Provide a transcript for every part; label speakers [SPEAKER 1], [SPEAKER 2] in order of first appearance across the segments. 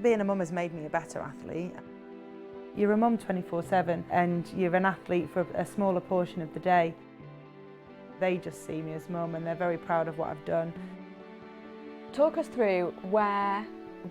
[SPEAKER 1] Being a mum has made me a better athlete. You're a mum 24/7 and you're an athlete for a smaller portion of the day. They just see me as mum and they're very proud of what I've done.
[SPEAKER 2] Talk us through where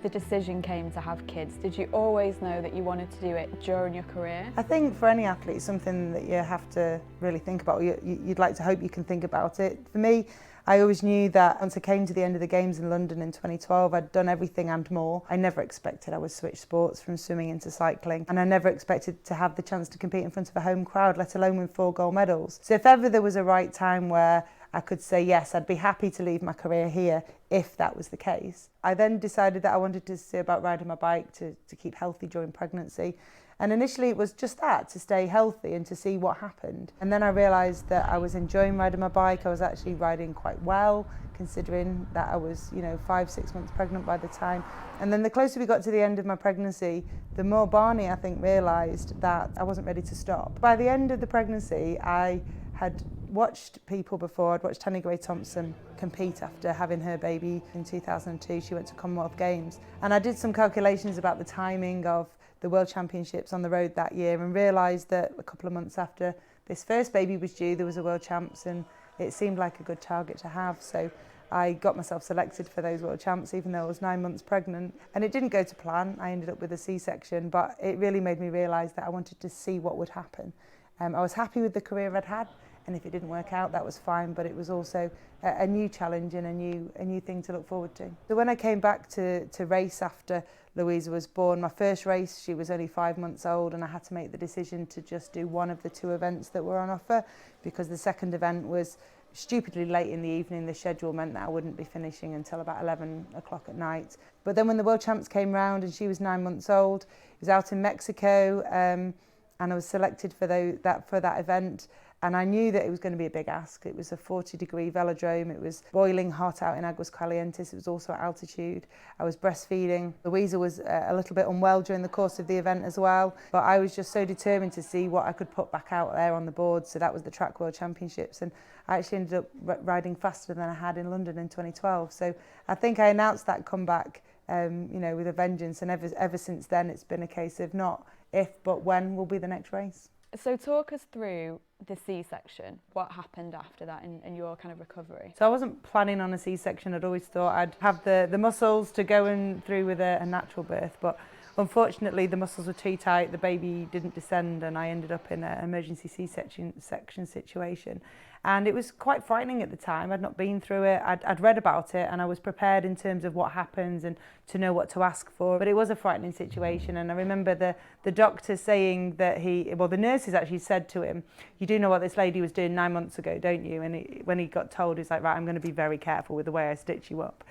[SPEAKER 2] the decision came to have kids. Did you always know that you wanted to do it during your career?
[SPEAKER 1] I think for any athlete it's something that you have to really think about. You'd like to hope you can think about it. For me, I always knew that once I came to the end of the Games in London in 2012, I'd done everything and more. I never expected I would switch sports from swimming into cycling, and I never expected to have the chance to compete in front of a home crowd, let alone win 4 gold medals. So if ever there was a right time where I could say yes, I'd be happy to leave my career here if that was the case. I then decided that I wanted to see about riding my bike to keep healthy during pregnancy. And initially it was just that, to stay healthy and to see what happened. And then I realised that I was enjoying riding my bike. I was actually riding quite well, considering that I was, 5-6 months pregnant by the time. And then the closer we got to the end of my pregnancy, the more Barney, I think, realised that I wasn't ready to stop. By the end of the pregnancy, I had watched people before. I'd watched Tanni Gray-Thompson compete after having her baby in 2002. She went to Commonwealth Games. And I did some calculations about the timing of the World Championships on the road that year and realised that a couple of months after this first baby was due, there was a World Champs, and it seemed like a good target to have. So I got myself selected for those World Champs, even though I was 9 months pregnant. And it didn't go to plan. I ended up with a C-section, but it really made me realise that I wanted to see what would happen. I was happy with the career I'd had, and if it didn't work out, that was fine, but it was also a new challenge and a new thing to look forward to. So when I came back to race after Louisa was born, my first race, she was only 5 months old, and I had to make the decision to just do one of the 2 events that were on offer, because the second event was stupidly late in the evening. The schedule meant that I wouldn't be finishing until about 11 o'clock at night. But then when the World Champs came round and she was 9 months old, it was out in Mexico, and I was selected for that event. And I knew that it was going to be a big ask. It was a 40-degree velodrome. It was boiling hot out in Aguas Calientes. It was also at altitude. I was breastfeeding. Louisa was a little bit unwell during the course of the event as well. But I was just so determined to see what I could put back out there on the board. So that was the Track World Championships. And I actually ended up riding faster than I had in London in 2012. So I think I announced that comeback, with a vengeance. And ever since then, it's been a case of not if, but when will be the next race.
[SPEAKER 2] So talk us through the C-section. What happened after that in your kind of recovery?
[SPEAKER 1] So I wasn't planning on a C-section. I'd always thought I'd have the muscles to go through with a natural birth, but unfortunately the muscles were too tight, the baby didn't descend, and I ended up in an emergency C-section situation. And it was quite frightening at the time. I'd not been through it. I'd read about it, and I was prepared in terms of what happens and to know what to ask for. But it was a frightening situation. And I remember the doctor saying that the nurses actually said to him, "You do know what this lady was doing 9 months ago, don't you?" And when he got told, he's like, "Right, I'm going to be very careful with the way I stitch you up,"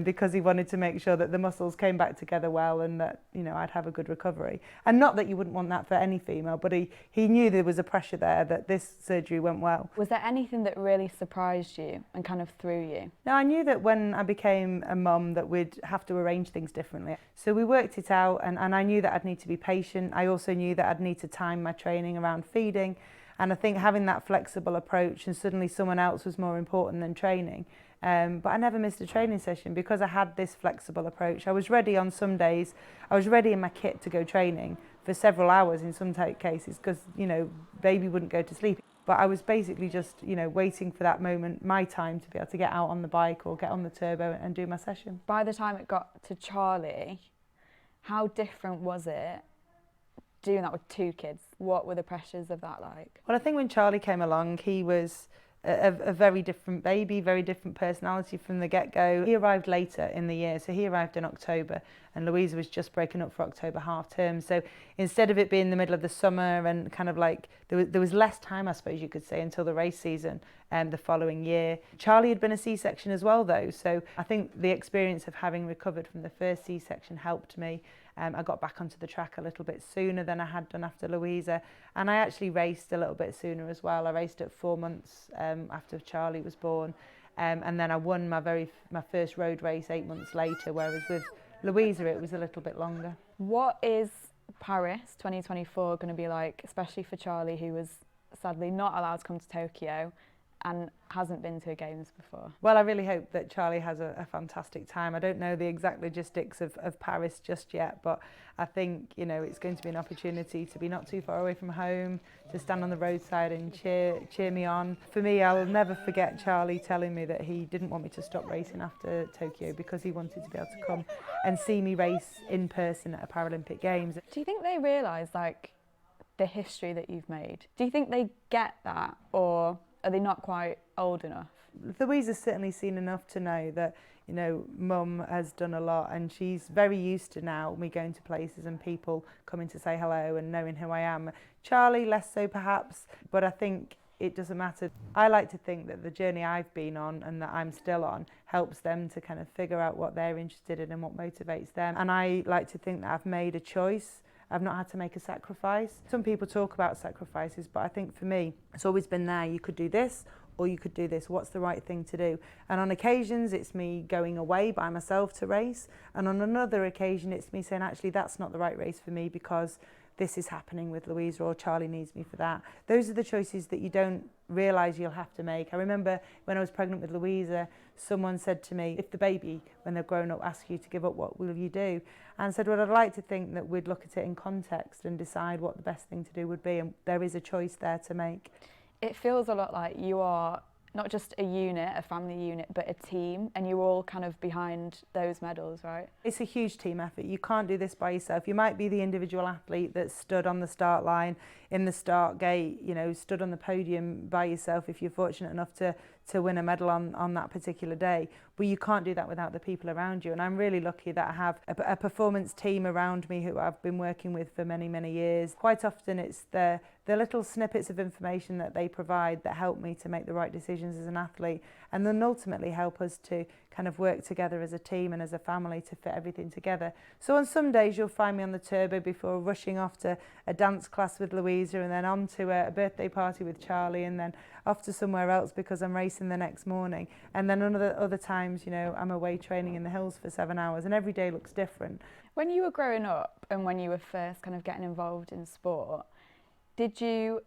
[SPEAKER 1] because he wanted to make sure that the muscles came back together well and that, I'd have a good recovery. And not that you wouldn't want that for any female, but he knew there was a pressure there that this surgery went well.
[SPEAKER 2] Was there anything that really surprised you and kind of threw you?
[SPEAKER 1] No, I knew that when I became a mum that we'd have to arrange things differently. So we worked it out, and I knew that I'd need to be patient. I also knew that I'd need to time my training around feeding. And I think having that flexible approach, and suddenly someone else was more important than training. But I never missed a training session because I had this flexible approach. I was ready on some days. I was ready in my kit to go training for several hours in some cases because, baby wouldn't go to sleep. But I was basically just, waiting for that moment, my time, to be able to get out on the bike or get on the turbo and do my session.
[SPEAKER 2] By the time it got to Charlie, how different was it doing that with 2 kids? What were the pressures of that like?
[SPEAKER 1] Well, I think when Charlie came along, he was a very different baby, very different personality from the get-go. He arrived later in the year, so he arrived in October, and Louisa was just breaking up for October half term. So instead of it being the middle of the summer and kind of like, there was less time, I suppose you could say, until the race season the following year. Charlie had been a C-section as well though, so I think the experience of having recovered from the first C-section helped me. I got back onto the track a little bit sooner than I had done after Louisa, and I actually raced a little bit sooner as well. I raced at 4 months after Charlie was born, and then I won my first road race 8 months later, whereas with Louisa it was a little bit longer.
[SPEAKER 2] What is Paris 2024 going to be like, especially for Charlie, who was sadly not allowed to come to Tokyo, and hasn't been to a Games before?
[SPEAKER 1] Well, I really hope that Charlie has a fantastic time. I don't know the exact logistics of Paris just yet, but I think, you know, it's going to be an opportunity to be not too far away from home, to stand on the roadside and cheer me on. For me, I'll never forget Charlie telling me that he didn't want me to stop racing after Tokyo because he wanted to be able to come and see me race in person at a Paralympic Games.
[SPEAKER 2] Do you think they realise, like, the history that you've made? Do you think they get that, or are they not quite old enough?
[SPEAKER 1] Louisa's certainly seen enough to know that, you know, Mum has done a lot, and she's very used to now me going to places and people coming to say hello and knowing who I am. Charlie, less so perhaps, but I think it doesn't matter. I like to think that the journey I've been on and that I'm still on helps them to kind of figure out what they're interested in and what motivates them. And I like to think that I've made a choice. I've not had to make a sacrifice. Some people talk about sacrifices, but I think for me, it's always been there. You could do this or you could do this. What's the right thing to do? And on occasions, it's me going away by myself to race. And on another occasion, it's me saying, actually, that's not the right race for me because this is happening with Louisa, or Charlie needs me for that. Those are the choices that you don't realise you'll have to make. I remember when I was pregnant with Louisa, someone said to me, if the baby, when they're grown up, asks you to give up, what will you do? And I said, well, I'd like to think that we'd look at it in context and decide what the best thing to do would be, and there is a choice there to make.
[SPEAKER 2] It feels a lot like you are not just a unit, a family unit, but a team, and you're all kind of behind those medals, right?
[SPEAKER 1] It's a huge team effort. You can't do this by yourself. You might be the individual athlete that stood on the start line, in the start gate, you know, stood on the podium by yourself if you're fortunate enough to win a medal on that particular day. But you can't do that without the people around you. And I'm really lucky that I have a performance team around me who I've been working with for many, many years. Quite often it's the little snippets of information that they provide that help me to make the right decisions as an athlete, and then ultimately help us to kind of work together as a team and as a family to fit everything together. So on some days you'll find me on the turbo before rushing off to a dance class with Louisa, and then on to a birthday party with Charlie, and then off to somewhere else because I'm racing the next morning. And then other times, you know, I'm away training in the hills for 7 hours, and every day looks different.
[SPEAKER 2] When you were growing up and when you were first kind of getting involved in sport, did you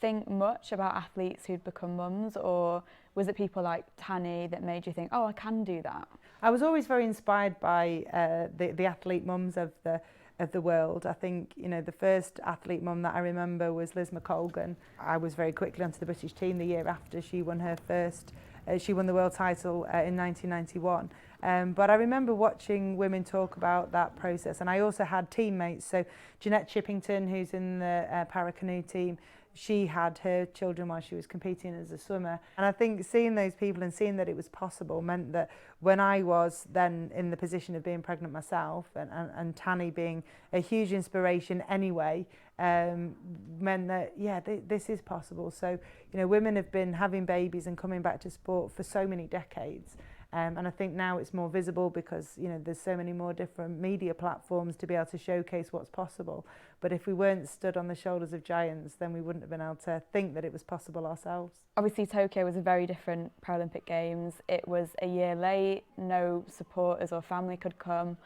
[SPEAKER 2] think much about athletes who'd become mums, or was it people like Tanny that made you think, oh, I can do that?
[SPEAKER 1] I was always very inspired by the athlete mums of the world. I think, you know, the first athlete mum that I remember was Liz McColgan. I was very quickly onto the British team the year after she won her first. She won the world title in 1991. But I remember watching women talk about that process, and I also had teammates. So Jeanette Chippington, who's in the para-canoe team, she had her children while she was competing as a swimmer. And I think seeing those people and seeing that it was possible meant that when I was then in the position of being pregnant myself, and Tanny being a huge inspiration anyway, meant that, yeah, this is possible. So, you know, women have been having babies and coming back to sport for so many decades. And I think now it's more visible because, you know, there's so many more different media platforms to be able to showcase what's possible. But if we weren't stood on the shoulders of giants, then we wouldn't have been able to think that it was possible ourselves.
[SPEAKER 2] Obviously, Tokyo was a very different Paralympic Games. It was a year late, no supporters or family could come.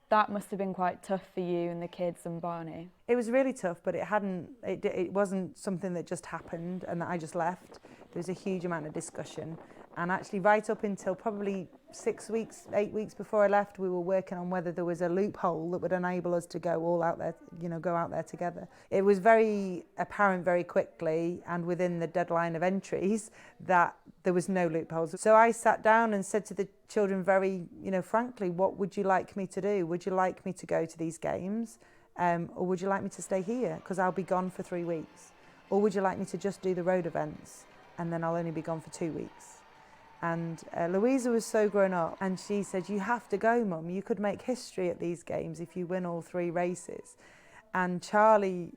[SPEAKER 2] That must have been quite tough for you and the kids and Barney.
[SPEAKER 1] It was really tough, but it wasn't something that just happened and that I just left. There was a huge amount of discussion. And actually right up until probably 6 weeks, 8 weeks before I left, we were working on whether there was a loophole that would enable us to go all out there, you know, go out there together. It was very apparent very quickly and within the deadline of entries that there was no loopholes. So I sat down and said to the children very, you know, frankly, what would you like me to do? Would you like me to go to these games? Or would you like me to stay here? Because I'll be gone for 3 weeks. Or would you like me to just do the road events and then I'll only be gone for 2 weeks? And Louisa was so grown up and she said, you have to go, Mum. You could make history at these games if you win all 3 races. And Charlie,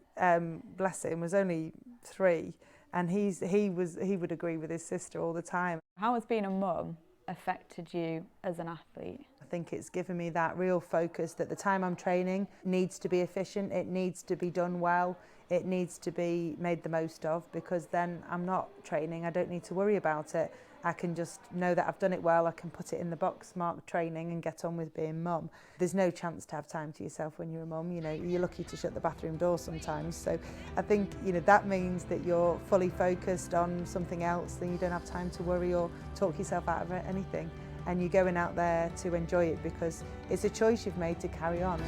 [SPEAKER 1] bless him, was only 3 and he would agree with his sister all the time.
[SPEAKER 2] How has being a mum affected you as an athlete?
[SPEAKER 1] I think it's given me that real focus that the time I'm training needs to be efficient, it needs to be done well, it needs to be made the most of, because then I'm not training, I don't need to worry about it. I can just know that I've done it well, I can put it in the box, mark training and get on with being mum. There's no chance to have time to yourself when you're a mum. You know, you're lucky to shut the bathroom door sometimes. So I think, you know, that means that you're fully focused on something else, then you don't have time to worry or talk yourself out of anything. And you're going out there to enjoy it because it's a choice you've made to carry on.